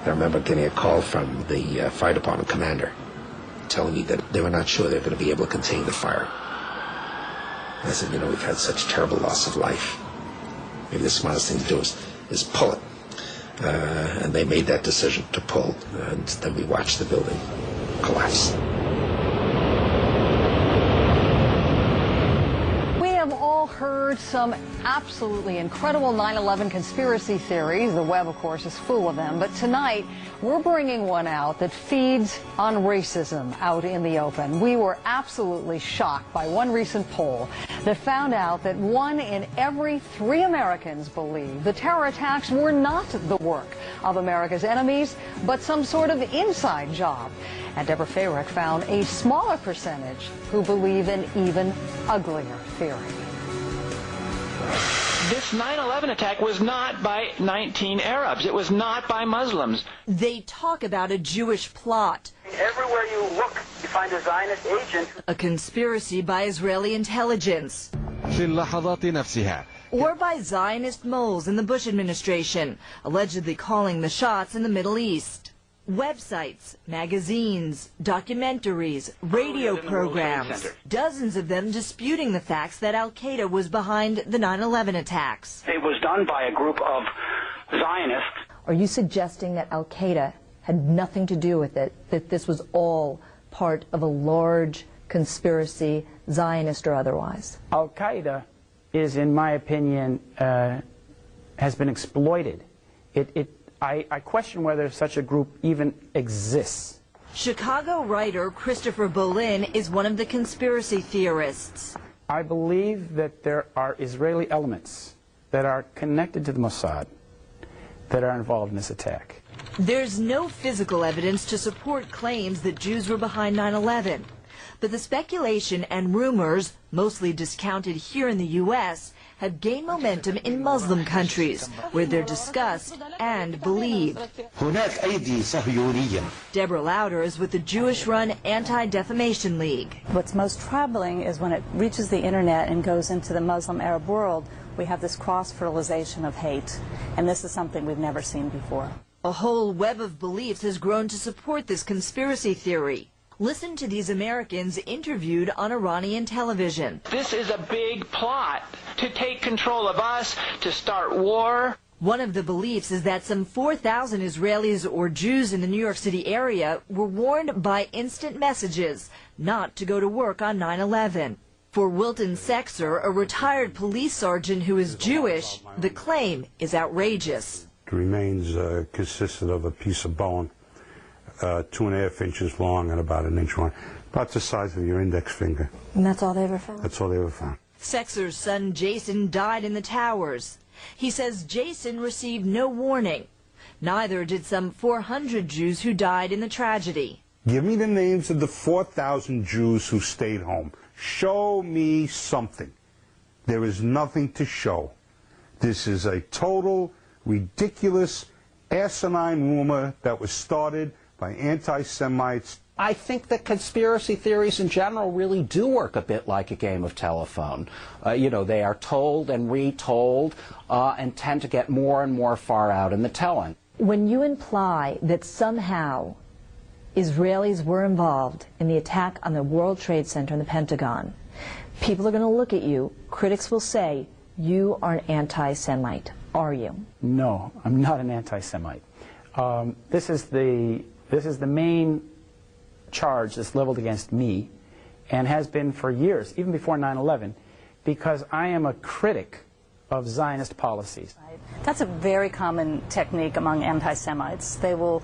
I remember getting a call from the fire department commander telling me that they were not sure they were going to be able to contain the fire. And I said, you know, we've had such terrible loss of life. Maybe the smartest thing to do is pull it. And they made that decision to pull, and then we watched the building collapse. Heard some absolutely incredible 9/11 conspiracy theories. The web, of course, is full of them. But tonight, we're bringing one out that feeds on racism out in the open. We were absolutely shocked by one recent poll that found out that 1 in every 3 Americans believe the terror attacks were not the work of America's enemies, but some sort of inside job. And Deborah Fayrick found a smaller percentage who believe an even uglier theory. This 9/11 attack was not by 19 Arabs. It was not by Muslims. They talk about a Jewish plot. Everywhere you look, you find a Zionist agent. A conspiracy by Israeli intelligence. في اللحظات نفسها. Or by Zionist moles in the Bush administration, allegedly calling the shots in the Middle East. Websites, magazines, documentaries, radio programs, dozens of them disputing the facts that Al-Qaeda was behind the 9/11 attacks. It was done by a group of Zionists. Are you suggesting that Al-Qaeda had nothing to do with it, that this was all part of a large conspiracy, Zionist or otherwise? Al-Qaeda is, in my opinion, has been exploited. I question whether such a group even exists. Chicago writer Christopher Bolin is one of the conspiracy theorists. I believe that there are Israeli elements that are connected to the Mossad that are involved in this attack. There's no physical evidence to support claims that Jews were behind 9/11. But the speculation and rumors, mostly discounted here in the U.S., have gained momentum in Muslim countries, where they're discussed and believed. Deborah Lauder is with the Jewish-run Anti-Defamation League. What's most troubling is when it reaches the internet and goes into the Muslim Arab world, we have this cross-fertilization of hate, and this is something we've never seen before. A whole web of beliefs has grown to support this conspiracy theory. Listen to these Americans interviewed on Iranian television. This is a big plot to take control of us, to start war. One of the beliefs is that some 4,000 Israelis or Jews in the New York City area were warned by instant messages not to go to work on 9/11. For Wilton Sexer, a retired police sergeant who is Jewish, the claim is outrageous. The remains consisted of a piece of bone, 2.5 inches long and about 1 inch wide, about the size of your index finger. And that's all they ever found? That's all they ever found. Sexer's son Jason died in the towers. He says Jason received no warning. Neither did some 400 Jews who died in the tragedy. Give me the names of the 4,000 Jews who stayed home. Show me something. There is nothing to show. This is a total, ridiculous, asinine rumor that was started by anti-Semites. I think that conspiracy theories in general really do work a bit like a game of telephone. You know, they are told and retold and tend to get more and more far out in the telling. When you imply that somehow Israelis were involved in the attack on the World Trade Center and the Pentagon, people are going to look at you, critics will say, you are an anti-Semite. Are you? No, I'm not an anti-Semite. This is the main charge that's leveled against me and has been for years, even before 9/11, because I am a critic of Zionist policies. That's a very common technique among anti-Semites. They will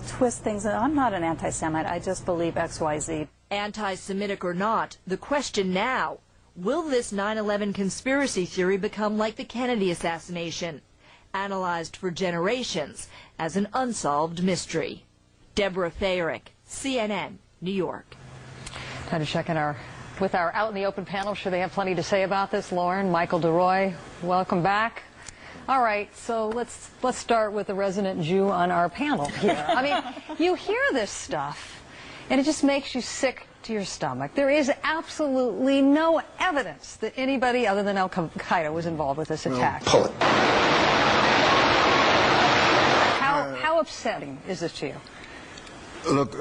twist things. I'm not an anti-Semite. I just believe X, Y, Z. Anti-Semitic or not, the question now, will this 9/11 conspiracy theory become like the Kennedy assassination, analyzed for generations as an unsolved mystery? Deborah Fayrick, CNN, New York. Time to check in with our Out in the Open panel. Sure they have plenty to say about this. Lauren, Michael DeRoy, welcome back. All right, so let's start with the resident Jew on our panel here. I mean, you hear this stuff, and it just makes you sick to your stomach. There is absolutely no evidence that anybody other than Al-Qaeda was involved with this attack. Pull it. How upsetting is this to you? Look,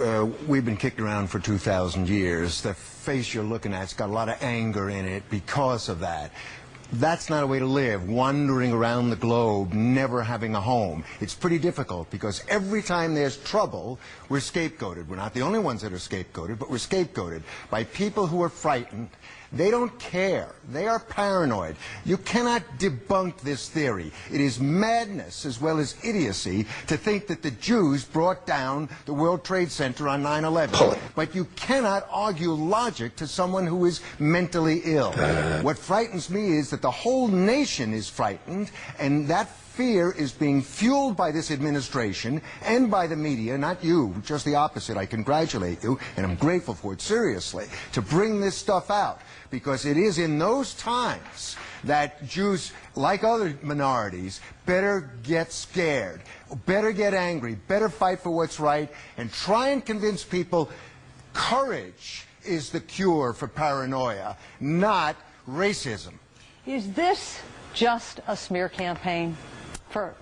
we've been kicked around for 2,000 years. The face you're looking at's got a lot of anger in it because of that. That's not a way to live, wandering around the globe, never having a home. It's pretty difficult because every time there's trouble, we're scapegoated. We're not the only ones that are scapegoated, but we're scapegoated by people who are frightened. They don't care. They are paranoid. You cannot debunk this theory. It is madness as well as idiocy to think that the Jews brought down the World Trade Center on 9/11. But you cannot argue logic to someone who is mentally ill. What frightens me is that the whole nation is frightened, and that fear is being fueled by this administration and by the media, not you, just the opposite. I congratulate you, and I'm grateful for it, seriously, to bring this stuff out. Because it is in those times that Jews, like other minorities, better get scared, better get angry, better fight for what's right, and try and convince people courage is the cure for paranoia, not racism. Is this just a smear campaign for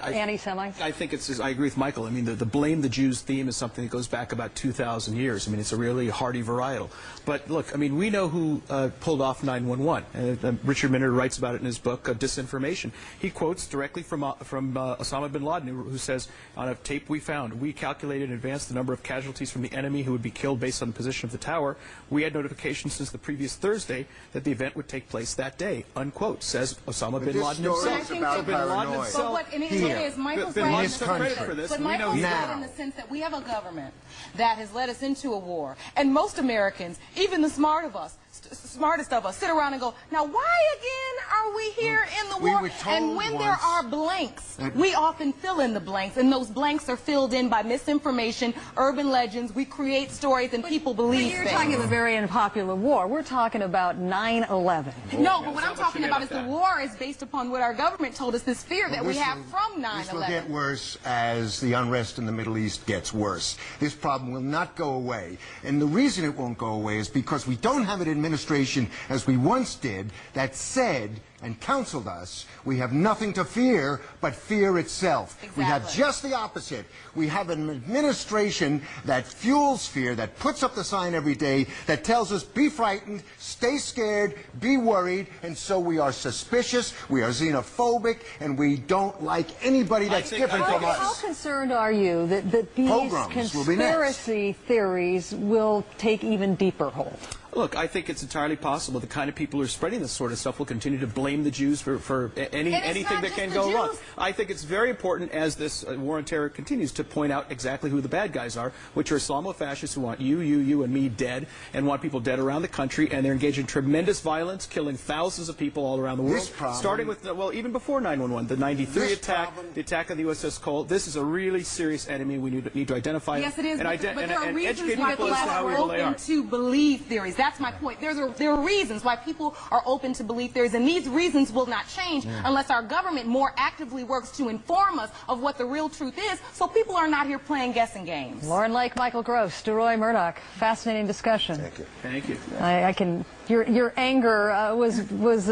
anti-Semites? I think it's, I agree with Michael. I mean, the blame the Jews theme is something that goes back about 2,000 years. I mean, it's a really hardy varietal. But look, I mean, we know who pulled off 9/11. Richard Minner writes about it in his book, Disinformation. He quotes directly from Osama bin Laden, who says, on a tape we found, we calculated in advance the number of casualties from the enemy who would be killed based on the position of the tower. We had notification since the previous Thursday that the event would take place that day, unquote, says Osama bin Laden himself. So bin Laden himself. But what it is, Michael's right in the sense that we have a government that has led us into a war, and most Americans, even the smartest of us, sit around and go, now why again are we here in the war? And when there are blanks, we often fill in the blanks, and those blanks are filled in by misinformation, urban legends. We create stories, and people believe You're things. talking about a very unpopular war. We're talking about 9/11. No, but what I'm talking about is the war is based upon what our government told us, this fear that we have from 9/11. This will get worse as the unrest in the Middle East gets worse. This problem will not go away. And the reason it won't go away is because we don't have an administration, as we once did, that said and counseled us, we have nothing to fear but fear itself. Exactly. We have just the opposite. We have an administration that fuels fear, that puts up the sign every day, that tells us, be frightened, stay scared, be worried, and so we are suspicious, we are xenophobic, and we don't like anybody that's different from us. How concerned are you that these conspiracy theories will take even deeper hold? Look, I think it's entirely possible the kind of people who are spreading this sort of stuff will continue to blame the Jews for anything that can go wrong. I think it's very important as this war on terror continues to point out exactly who the bad guys are, which are Islamo-fascists who want you, and me dead, and want people dead around the country, and they're engaged in tremendous violence, killing thousands of people all around the world, starting with, well, even before 9/11, the 93 attack, the attack on the USS Cole. This is a really serious enemy. We need to identify Yes, it is, and there are reasons educate why people as to how people evil are they are. open to believe theories. That's my point. There are reasons why people are open to believe theories, and these reasons will not change unless our government more actively works to inform us of what the real truth is, so people are not here playing guessing games. Lauren Lake, Michael Gross, DeRoy Murdoch. Fascinating discussion. Thank you. Thank you. I can. Your anger was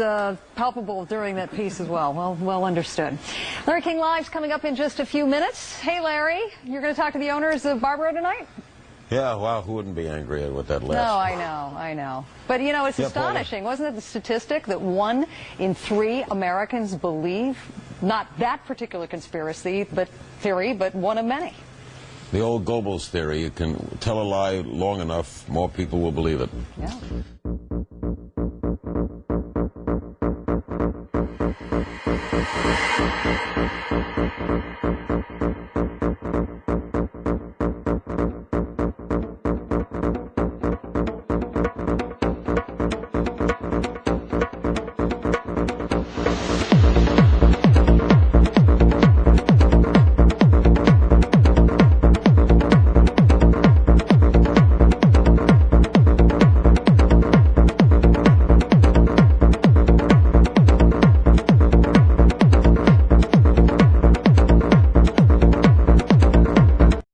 palpable during that piece as well. Well understood. Larry King Live's coming up in just a few minutes. Hey, Larry, you're going to talk to the owners of Barbaro tonight? Yeah, wow, who wouldn't be angry with that last? No, I know. But, you know, it's astonishing. Wasn't it the statistic that 1 in 3 Americans believe, not that particular conspiracy, but theory, but one of many? The old Goebbels theory, you can tell a lie long enough, more people will believe it. Yeah.